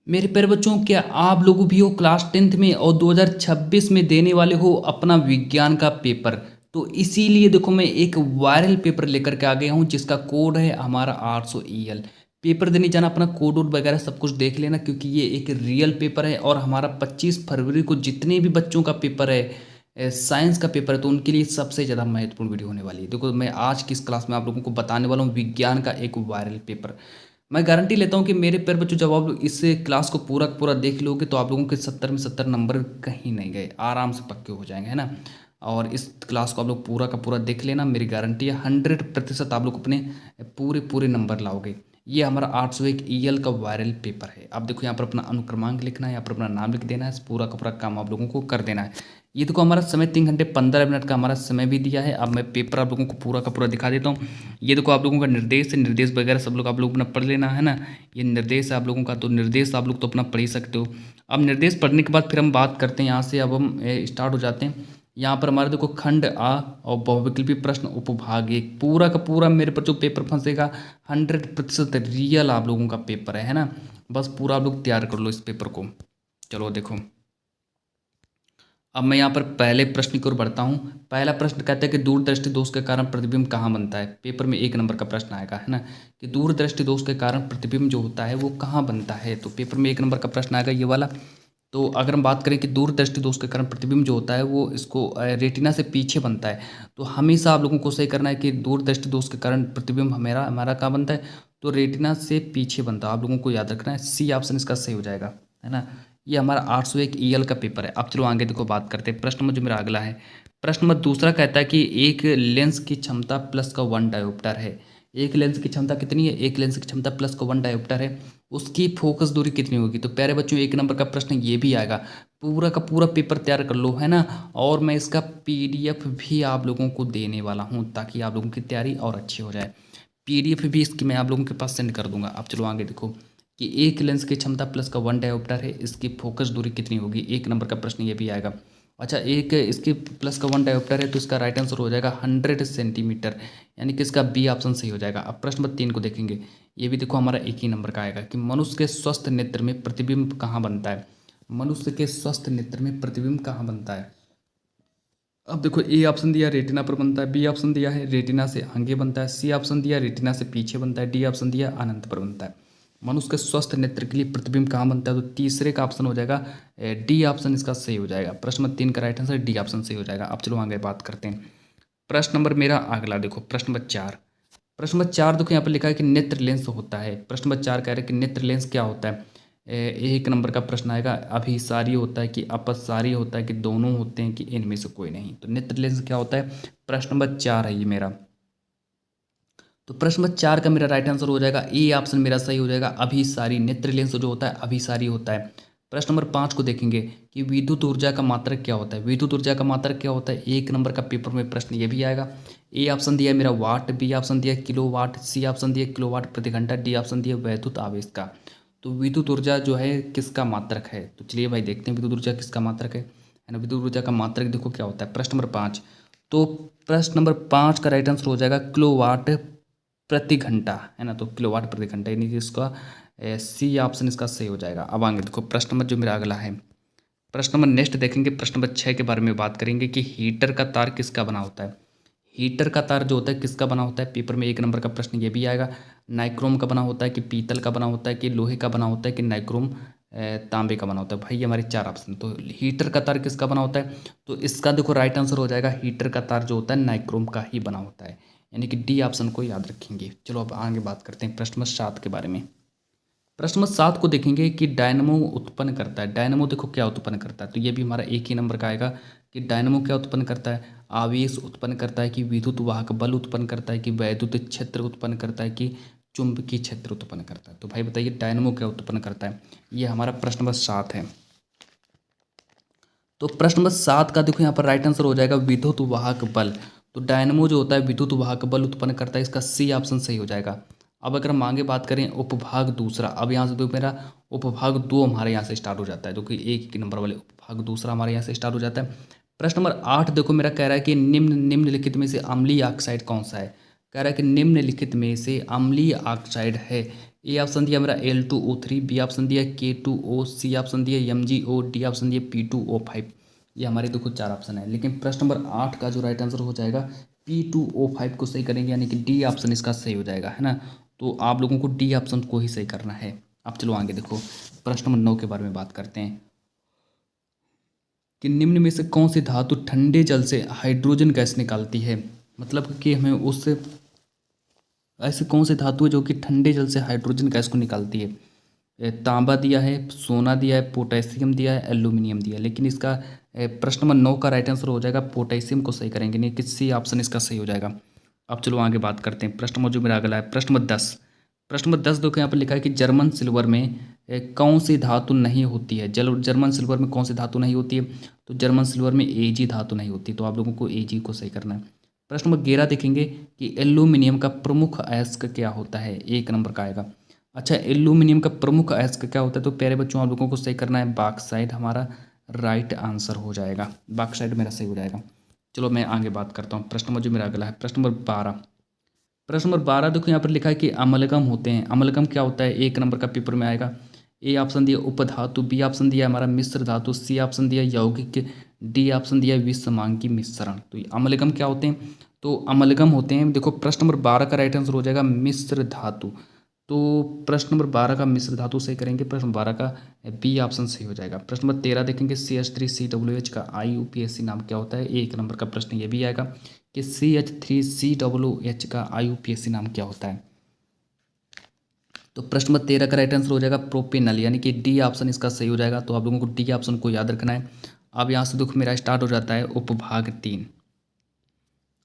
मेरे प्यारे बच्चों, क्या आप लोग भी हो क्लास 10th में और 2026 में देने वाले हो अपना विज्ञान का पेपर। तो इसीलिए देखो मैं एक वायरल पेपर लेकर के आ गया हूँ जिसका कोड है हमारा 800 EL। पेपर देने जाना, अपना कोड वोड वगैरह सब कुछ देख लेना, क्योंकि ये एक रियल पेपर है और हमारा 25 फरवरी को जितने भी बच्चों का पेपर है, साइंस का पेपर है, तो उनके लिए सबसे ज़्यादा महत्वपूर्ण वीडियो होने वाली है। देखो मैं आज की इस क्लास में आप लोगों को बताने वाला हूँ विज्ञान का एक वायरल पेपर। मैं गारंटी लेता हूँ कि मेरे प्यारे बच्चों, जब आप इस क्लास को पूरा का पूरा देख लोगे तो आप लोगों के 70 में 70 नंबर कहीं नहीं गए, आराम से पक्के हो जाएंगे, है ना। और इस क्लास को आप लोग पूरा का पूरा देख लेना, मेरी गारंटी है 100% आप लोग अपने पूरे पूरे नंबर लाओगे। ये हमारा 801 EL का वायरल पेपर है। अब देखो यहाँ पर अपना अनुक्रमांक लिखना है, यहाँ पर अपना नाम लिख देना है, पूरा का पूरा काम आप लोगों को कर देना है। ये देखो हमारा समय 3 घंटे 15 मिनट का हमारा समय भी दिया है। अब मैं पेपर आप लोगों को पूरा का पूरा दिखा देता हूँ। ये देखो आप लोगों का निर्देश है, निर्देश वगैरह सब लोग आप लोग अपना पढ़ लेना, है ना। ये निर्देश है आप लोगों का, तो निर्देश आप लोग तो अपना पढ़ ही सकते हो। अब निर्देश पढ़ने के बाद फिर हम बात करते हैं यहाँ से। अब हम स्टार्ट हो जाते हैं। यहाँ पर हमारे देखो खंड आ और बहुविकल्पी प्रश्न उपभाग एक, पूरा का पूरा मेरे पर जो पेपर फंसेगा 100% रियल आप लोगों का पेपर है ना। बस पूरा आप लोग तैयार कर लो इस पेपर को। चलो देखो, अब मैं यहाँ पर पहले प्रश्न की ओर बढ़ता हूँ। पहला प्रश्न कहता है कि दूरदृष्टि दोष के कारण प्रतिबिंब कहाँ बनता है। पेपर में 1 नंबर का प्रश्न आएगा, है ना, कि दूरदृष्टि दोष के कारण प्रतिबिंब जो होता है वो कहाँ बनता है। तो पेपर में 1 नंबर का प्रश्न आएगा ये वाला। तो अगर हम बात करें कि दूरदृष्टि दोष के कारण प्रतिबिंब जो होता है वो इसको रेटिना से पीछे बनता है, तो हमेशा आप लोगों को सही करना है कि दूरदृष्टि दोष के कारण प्रतिबिंब हमारा हमारा कहाँ बनता है, तो रेटिना से पीछे बनता है। आप लोगों को याद रखना है, सी ऑप्शन इसका सही हो जाएगा, है ना। ये हमारा 801 EL का पेपर है। अब चलो आगे देखो बात करते हैं। प्रश्न नंबर जो मेरा अगला है, प्रश्न नंबर दूसरा कहता है कि एक लेंस की क्षमता +1 डायोप्टर है। एक लेंस की क्षमता कितनी है, एक लेंस की क्षमता +1 डायोप्टर है, उसकी फोकस दूरी कितनी होगी। तो प्यारे बच्चों 1 नंबर का प्रश्न ये भी आएगा। पूरा का पूरा पेपर तैयार कर लो, है ना। और मैं इसका PDF भी आप लोगों को देने वाला हूँ ताकि आप लोगों की तैयारी और अच्छी हो जाए। PDF भी इसकी मैं आप लोगों के पास सेंड कर दूंगा। अब चलो आगे देखो कि एक लेंस की क्षमता +1 डायोप्टर है, इसकी फोकस दूरी कितनी होगी। 1 नंबर का प्रश्न ये भी आएगा। अच्छा, एक इसकी +1 डायोप्टर है तो इसका राइट आंसर हो जाएगा 100 सेंटीमीटर, यानी कि इसका B ऑप्शन सही हो जाएगा। अब प्रश्न नंबर 3 को देखेंगे। ये भी देखो हमारा 1 ही नंबर का आएगा कि मनुष्य के स्वस्थ नेत्र में प्रतिबिंब कहाँ बनता है। मनुष्य के स्वस्थ नेत्र में प्रतिबिंब कहाँ बनता है। अब देखो A ऑप्शन दिया रेटिना पर बनता है, B ऑप्शन दिया है रेटिना से आगे बनता है, C ऑप्शन दिया रेटिना से पीछे बनता है, D ऑप्शन दिया अनंत पर बनता है। मनुष्य के स्वस्थ नेत्र के लिए प्रतिबिंब कहाँ बनता है, तो तीसरे का ऑप्शन हो जाएगा D ऑप्शन इसका सही हो जाएगा। प्रश्न नंबर 3 का राइट आंसर D ऑप्शन सही हो जाएगा। अब चलो आगे बात करते हैं। प्रश्न नंबर मेरा अगला देखो, प्रश्न नंबर 4। प्रश्न नंबर 4 देखो यहाँ पर लिखा है कि नेत्र लेंस होता है। प्रश्न नंबर 4 कह रहे हैं कि नेत्र लेंस क्या होता है। 1 नंबर का प्रश्न आएगा, अभिसारी होता है कि अपसारी होता है कि दोनों होते हैं कि इनमें से कोई नहीं। तो नेत्र लेंस क्या होता है, प्रश्न नंबर 4 है ये मेरा। तो प्रश्न नंबर 4 का मेरा राइट आंसर हो जाएगा A ऑप्शन मेरा सही हो जाएगा, अभिसारी। नेत्र लेंस जो होता है अभिसारी होता है। प्रश्न नंबर 5 को देखेंगे कि विद्युत ऊर्जा का मात्रक क्या होता है। विद्युत ऊर्जा का मात्रक क्या होता है, 1 नंबर का पेपर में प्रश्न ये भी आएगा। A ऑप्शन दिया है मेरा वाट, B ऑप्शन दिया है किलोवाट, C ऑप्शन दिया है किलोवाट प्रति घंटा, D ऑप्शन दिया है वैद्युत आवेश का। तो विद्युत ऊर्जा जो है किसका मात्रक है, तो चलिए भाई देखते हैं विद्युत ऊर्जा किसका मात्रक है ना। विद्युत ऊर्जा का मात्रक देखो क्या होता है, प्रश्न नंबर 5। तो प्रश्न नंबर 5 का राइट आंसर हो जाएगा किलोवाट प्रति घंटा, है ना। तो किलोवाट प्रति घंटा, यानी कि इसका C ऑप्शन इसका सही हो जाएगा। अब आगे देखो प्रश्न नंबर जो मेरा अगला है, प्रश्न नंबर नेक्स्ट देखेंगे। प्रश्न नंबर 6 के बारे में बात करेंगे कि हीटर का तार किसका बना होता है। हीटर का तार जो होता है किसका बना होता है, पेपर में 1 नंबर का प्रश्न ये भी आएगा। नाइक्रोम का बना होता है कि पीतल का बना होता है कि लोहे का बना होता है कि नाइक्रोम तांबे का बना होता है। भाई ये हमारे 4 ऑप्शन। तो हीटर का तार किसका बना होता है, तो इसका देखो राइट आंसर हो जाएगा हीटर का तार जो होता है नाइक्रोम का ही बना होता है, यानी कि D ऑप्शन को याद रखेंगे। चलो अब आगे बात करते हैं प्रश्न नंबर 7 के बारे में। प्रश्न नंबर 7 को देखेंगे कि डायनमो उत्पन्न करता है। डायनमो देखो क्या उत्पन्न करता है, तो ये भी हमारा 1 ही नंबर का आएगा कि डायनमो क्या उत्पन्न करता है, आवेश उत्पन्न करता है कि विद्युत वाहक बल उत्पन्न करता है कि वैद्युत क्षेत्र उत्पन्न करता है कि चुंबकीय क्षेत्र उत्पन्न करता है। तो भाई बताइए डायनमो क्या उत्पन्न करता है, ये हमारा प्रश्न नंबर 7 है। तो प्रश्न नंबर 7 का देखो यहाँ पर राइट आंसर हो जाएगा विद्युत वाहक बल। तो डायनमो जो होता है विद्युत वाहक बल उत्पन्न करता है, इसका C ऑप्शन सही हो जाएगा। अब अगर हम आगे बात करें उपभाग दूसरा, अब यहाँ से देखो मेरा उपभाग 2 हमारे यहाँ से स्टार्ट हो जाता है, जो कि 1 नंबर वाले उपभाग दूसरा हमारे यहाँ से स्टार्ट हो जाता है। प्रश्न नंबर 8 देखो मेरा कह रहा है कि निम्नलिखित में से अम्लीय ऑक्साइड कौन सा है। कह रहा है कि निम्नलिखित में से अम्लीय ऑक्साइड है ए ऑप्शन दिया मेरा L2O3, बी ऑप्शन दिया K2O, सी ऑप्शन दिया MgO, डी ऑप्शन दिया P2O5। ये हमारे देखो 4 ऑप्शन है, लेकिन प्रश्न नंबर 8 का जो राइट आंसर हो जाएगा P2O5 को सही करेंगे, यानी कि डी ऑप्शन इसका सही हो जाएगा, है ना। तो आप लोगों को डी ऑप्शन को ही सही करना है। अब चलो आगे देखो, प्रश्न नंबर 9 के बारे में बात करते हैं कि निम्न में से कौन सी धातु ठंडे जल से हाइड्रोजन गैस निकालती है। मतलब कि हमें उससे ऐसी कौन सी धातु है जो कि ठंडे जल से हाइड्रोजन गैस को निकालती है। तांबा दिया है, सोना दिया है, पोटेशियम दिया है, एल्यूमिनियम दिया है, लेकिन इसका प्रश्न नंबर 9 का राइट आंसर हो जाएगा पोटेशियम को सही करेंगे, नहीं कि सी ऑप्शन इसका सही हो जाएगा। अब चलो आगे बात करते हैं। प्रश्न नंबर जो मेरा अगला है प्रश्न नंबर 10। प्रश्न नंबर 10 देखो यहाँ पर लिखा है कि जर्मन सिल्वर में कौन सी धातु नहीं होती है। जर्मन सिल्वर में कौन सी धातु नहीं होती है, तो जर्मन सिल्वर में एजी धातु नहीं होती, तो आप लोगों को एजी को सही करना है। प्रश्न नंबर 11 देखेंगे कि एल्यूमिनियम का प्रमुख अयस्क क्या होता है, 1 नंबर का आएगा। अच्छा, एल्यूमिनियम का प्रमुख अयस्क क्या होता है, तो प्यारे बच्चों आप लोगों को सही करना है बॉक्साइट, हमारा राइट आंसर हो जाएगा, बॉक्साइट मेरा सही हो जाएगा। चलो मैं आगे बात करता हूँ। प्रश्न नंबर जो मेरा अगला है प्रश्न नंबर 12। प्रश्न नंबर 12 देखो यहाँ पर लिखा है कि अमलगम होते हैं। अमलगम क्या होता है, 1 नंबर का पेपर में आएगा। ए ऑप्शन दिया उपधातु, बी ऑप्शन दिया हमारा मिश्र धातु, सी ऑप्शन दिया यौगिक, डी ऑप्शन दिया विषमांगी मिश्रण। तो ये अमलगम क्या होते हैं, तो अमलगम होते हैं, देखो प्रश्न नंबर 12 का राइट आंसर हो जाएगा मिश्र धातु। तो प्रश्न नंबर 12 का मिश्र धातु सही करेंगे, प्रश्न 12 का बी ऑप्शन सही हो जाएगा। प्रश्न नंबर 13 देखेंगे CH3COOH का IUPAC नाम क्या होता है, 1 नंबर का प्रश्न ये भी आएगा कि CH3COOH का IUPAC नाम क्या होता है। तो प्रश्न नंबर 13 का राइट आंसर हो जाएगा प्रोपेनल, यानी कि डी ऑप्शन इसका सही हो जाएगा। तो आप लोगों को डी ऑप्शन को याद रखना है। अब यहाँ से देखो मेरा स्टार्ट हो जाता है उपभाग 3।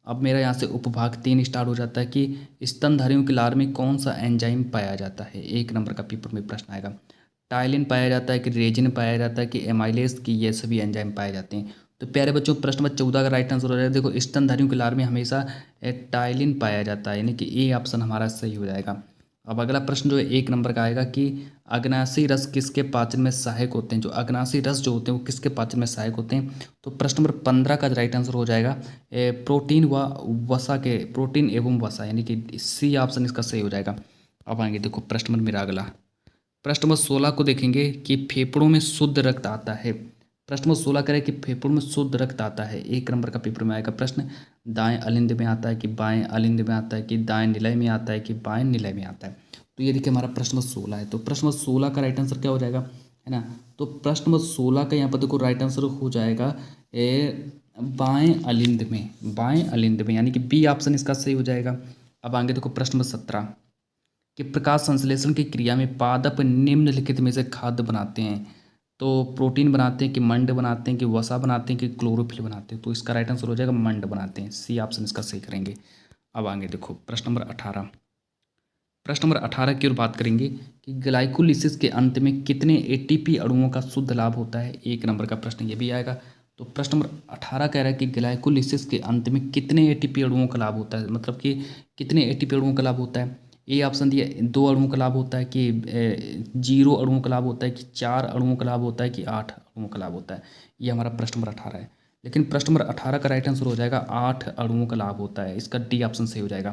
अब मेरा यहाँ से उपभाग 3 स्टार्ट हो जाता है कि स्तनधारियों के लार में कौन सा एंजाइम पाया जाता है, 1 नंबर का पेपर में प्रश्न आएगा। टाइलिन पाया जाता है कि रेजिन पाया जाता है कि एमाइलेज की, ये सभी एंजाइम पाए जाते हैं। तो प्यारे बच्चों प्रश्न नंबर 14 का राइट आंसर हो जाएगा, देखो स्तनधारियों के लार में हमेशा टाइलिन पाया जाता है, यानी कि ए ऑप्शन हमारा सही हो जाएगा। अब अगला प्रश्न जो है 1 नंबर का आएगा कि अग्नाशी रस किसके पाचन में सहायक होते हैं। जो अग्नाशी रस जो होते हैं वो किसके पाचन में सहायक होते हैं, तो प्रश्न नंबर 15 का राइट आंसर हो जाएगा प्रोटीन व वसा के, प्रोटीन एवं वसा, यानी कि सी ऑप्शन इसका सही हो जाएगा। अब आएंगे देखो प्रश्न नंबर मेरा अगला, प्रश्न नंबर 16 को देखेंगे कि फेफड़ों में शुद्ध रक्त आता है। प्रश्न नंबर 16 करें कि फेफड़ों में शुद्ध रक्त आता है, 1 नंबर का पेपर में आएगा प्रश्न। दाएं अलिंद में आता है कि बाएं अलिंद में आता है कि दाएं निलय में आता है कि बाएं निलय में आता है। तो ये देखिए हमारा प्रश्न नंबर 16 है। तो प्रश्न नंबर 16 का राइट आंसर क्या हो जाएगा, है ना। तो प्रश्न नंबर 16 का यहाँ पर देखो राइट आंसर हो जाएगा बाएं अलिंद में, बाएं अलिंद में, यानी कि बी ऑप्शन इसका सही हो जाएगा। अब आगे देखो प्रश्न नंबर 17 कि प्रकाश संश्लेषण की क्रिया में पादप निम्नलिखित में से खाद्य बनाते हैं। तो प्रोटीन बनाते हैं कि मंड बनाते हैं कि वसा बनाते हैं कि क्लोरोफिल बनाते हैं, तो इसका राइट आंसर हो जाएगा मंड बनाते हैं, सी ऑप्शन इसका सही करेंगे। अब आगे देखो प्रश्न नंबर 18। प्रश्न नंबर 18 की ओर बात करेंगे कि ग्लाइकोलिसिस के अंत में कितने एटीपी अणुओं का शुद्ध लाभ होता है, 1 नंबर का प्रश्न ये भी आएगा। तो प्रश्न नंबर 18 कह रहा है कि ग्लाइकोलिसिस के अंत में कितने एटीपी अणुओं का लाभ होता है, मतलब कि कितने एटीपी अणुओं का लाभ होता है। ए ऑप्शन दिया 2 अणुओं का लाभ होता है कि 0 अणुओं का लाभ होता है कि 4 अणुओं का लाभ होता है कि 8 अणुओं का लाभ होता है। ये हमारा प्रश्न नंबर 18 है, लेकिन प्रश्न नंबर 18 का राइट आंसर हो जाएगा 8 अणुओं का लाभ होता है, इसका डी ऑप्शन सही हो जाएगा।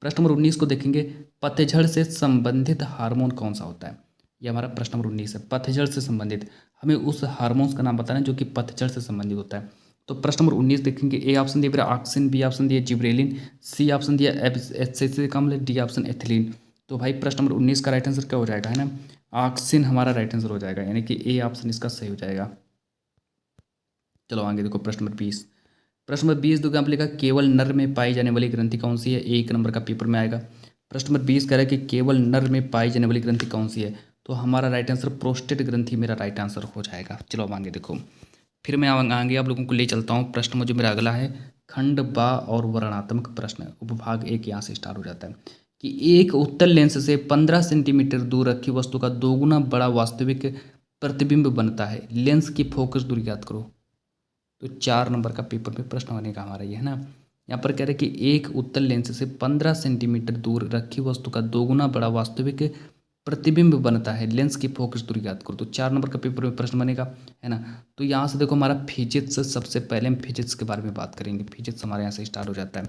प्रश्न नंबर 19 को देखेंगे पतझड़ से संबंधित हार्मोन कौन सा होता है। ये हमारा प्रश्न नंबर 19 है, पतझड़ से संबंधित हमें उस हार्मोन्स का नाम बताना है जो कि पतझड़ से संबंधित होता है। तो प्रश्न नंबर 19 देखेंगे ए ऑप्शन दिया मेरा ऑक्सिन, बी ऑप्शन दिया जिब्रेलिन, सी ऑप्शन दिया एब्सिसिक अम्ल, डी ऑप्शन एथिलीन। तो भाई प्रश्न नंबर 19 का राइट आंसर क्या हो जाएगा, है ना, ऑक्सिन हमारा राइट आंसर हो जाएगा, यानी कि ए ऑप्शन इसका सही हो जाएगा। चलो आगे देखो प्रश्न नंबर 20। प्रश्न नंबर 20 देखो यहाँ पे लिखा केवल नर में पाई जाने वाली ग्रंथि कौन सी है, 1 नंबर का पेपर में आएगा। प्रश्न नंबर 20 कह रहा है कि केवल नर में पाई जाने वाली ग्रंथि कौन सी है, तो हमारा राइट आंसर प्रोस्टेट ग्रंथि मेरा राइट आंसर हो जाएगा। चलो अब आगे देखो, फिर मैं आगे आप लोगों को ले चलता हूँ। प्रश्न में जो मेरा अगला है खंड बा और वर्णात्मक प्रश्न, उपभाग 1 यहाँ से स्टार्ट हो जाता है कि एक उत्तल लेंस से 15 सेंटीमीटर दूर रखी वस्तु का 2 गुना बड़ा वास्तविक प्रतिबिंब बनता है, लेंस की फोकस दूरी ज्ञात करो। तो 4 नंबर का पेपर में प्रश्न होने का हमारा ये है ना। यहाँ पर कह रहे हैं कि एक उत्तल लेंस से 15 सेंटीमीटर दूर रखी वस्तु का 2 गुना बड़ा वास्तविक प्रतिबिंब बनता है, लेंस की फोकस दूरी ज्ञात करो। तो 4 नंबर का पेपर में प्रश्न बनेगा, है ना। तो यहाँ से देखो हमारा फिजिक्स, सबसे पहले हम फिजिक्स के बारे में बात करेंगे। फिजिक्स हमारे यहाँ से स्टार्ट हो जाता है।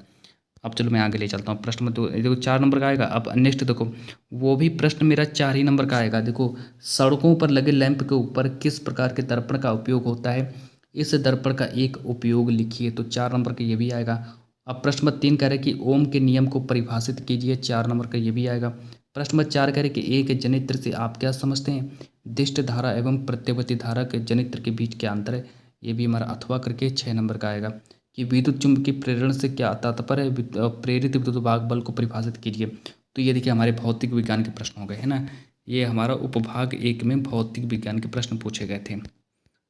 अब चलो मैं आगे ले चलता हूँ। प्रश्न नंबर दो, देखो 4 नंबर का आएगा। अब नेक्स्ट देखो, वो भी प्रश्न मेरा 4 ही नंबर का आएगा। देखो, सड़कों पर लगे लैंप के ऊपर किस प्रकार के दर्पण का उपयोग होता है, इस दर्पण का एक उपयोग लिखिए। तो 4 नंबर का ये भी आएगा। अब प्रश्न नंबर 3 कह रहे कि ओम के नियम को परिभाषित कीजिए। 4 नंबर का ये भी आएगा। प्रश्न नंबर 4 कह रहे कि एक जनित्र से आप क्या समझते हैं, दिष्ट धारा एवं प्रत्यवर्ती धारा के जनित्र के बीच क्या अंतर है। ये भी हमारा अथवा करके 6 नंबर का आएगा। कि विद्युत चुम्बकीय प्रेरण से क्या तात्पर्य है, प्रेरित विद्युत भाग बल को परिभाषित कीजिए। तो ये देखिए हमारे भौतिक विज्ञान के प्रश्न हो गए, है ना। ये हमारा उपभाग 1 में भौतिक विज्ञान के प्रश्न पूछे गए थे।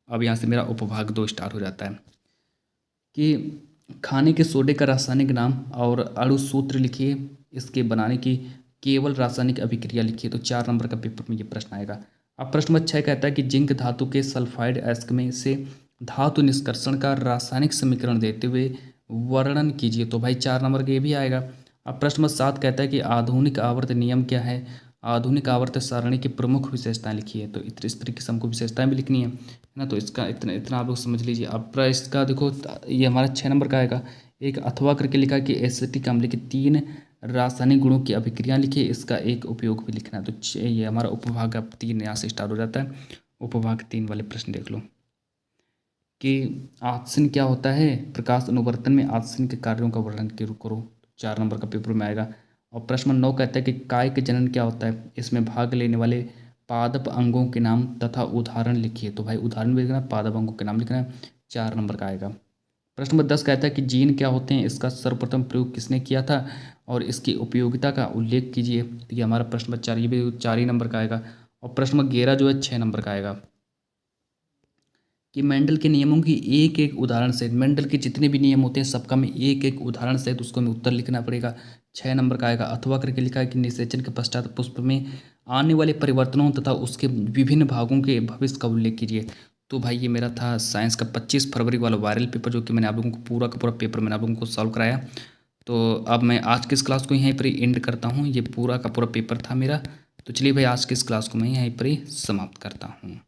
अब यहाँ से मेरा उपभाग 2 स्टार्ट हो जाता है कि खाने के सोडे का रासायनिक नाम और अणु सूत्र लिखिए, इसके बनाने की केवल रासायनिक अभिक्रिया लिखिए। तो 4 नंबर का पेपर में ये प्रश्न आएगा। अब प्रश्न नंबर 6 कहता है कि जिंक धातु के सल्फाइड अयस्क में से धातु निष्कर्षण का रासायनिक समीकरण देते हुए वर्णन कीजिए। तो भाई 4 नंबर का ये भी आएगा। अब प्रश्न नंबर 7 कहता है कि आधुनिक आवर्त नियम क्या है, आधुनिक आवर्त सारणी की प्रमुख विशेषताएं लिखिए। तो इस तरीके से हमको विशेषताएं भी लिखनी है ना। तो इसका इतना इतना आप लोग समझ लीजिए। अब इसका देखो, ये हमारा 6 नंबर का आएगा। एक अथवा करके लिखा कि एसिटिक अम्ल के 3 रासायनिक गुणों की अभिक्रिया लिखिए, इसका एक उपयोग भी लिखना है। तो ये हमारा उपभाग अब 3 यहाँ से स्टार्ट हो जाता है। उपभाग 3 वाले प्रश्न देख लो कि आत्सन क्या होता है, प्रकाश अनुवर्तन में आत्सन के कार्यों का वर्णन करो। 4 नंबर का पेपर में आएगा। और प्रश्न नंबर 9 कहता है कि काय के जनन क्या होता है, इसमें भाग लेने वाले पादप अंगों के नाम तथा उदाहरण लिखिए। तो भाई उदाहरण भी लिखना है, पादप अंगों के नाम लिखना है। 4 नंबर का आएगा। प्रश्न नंबर 10 कहता है कि जीन क्या होते हैं, इसका सर्वप्रथम प्रयोग किसने किया था और इसकी उपयोगिता का उल्लेख कीजिए। तो ये हमारा प्रश्न नंबर 4, ये भी 4 ही नंबर का आएगा। और प्रश्न नंबर 11 जो है 6 नंबर का आएगा कि मेंडल के नियमों की एक एक उदाहरण सहित, मेंडल के जितने भी नियम होते हैं सबका में एक एक उदाहरण सहित उसको हमें उत्तर लिखना पड़ेगा। 6 नंबर का आएगा। अथवा करके लिखा है कि निषेचन के पश्चात पुष्प में आने वाले परिवर्तनों तथा उसके विभिन्न भागों के भविष्य का उल्लेख कीजिए। तो भाई ये मेरा था साइंस का 25 फरवरी वाला वायरल पेपर, जो कि मैंने आप लोगों को पूरा का पूरा पेपर मैंने आप लोगों को सॉल्व कराया। तो अब मैं आज की इस क्लास को यहीं पर ही एंड करता हूँ। ये पूरा का पूरा पेपर था मेरा। तो चलिए भाई, आज की इस क्लास को मैं यहीं पर ही समाप्त करता हूँ।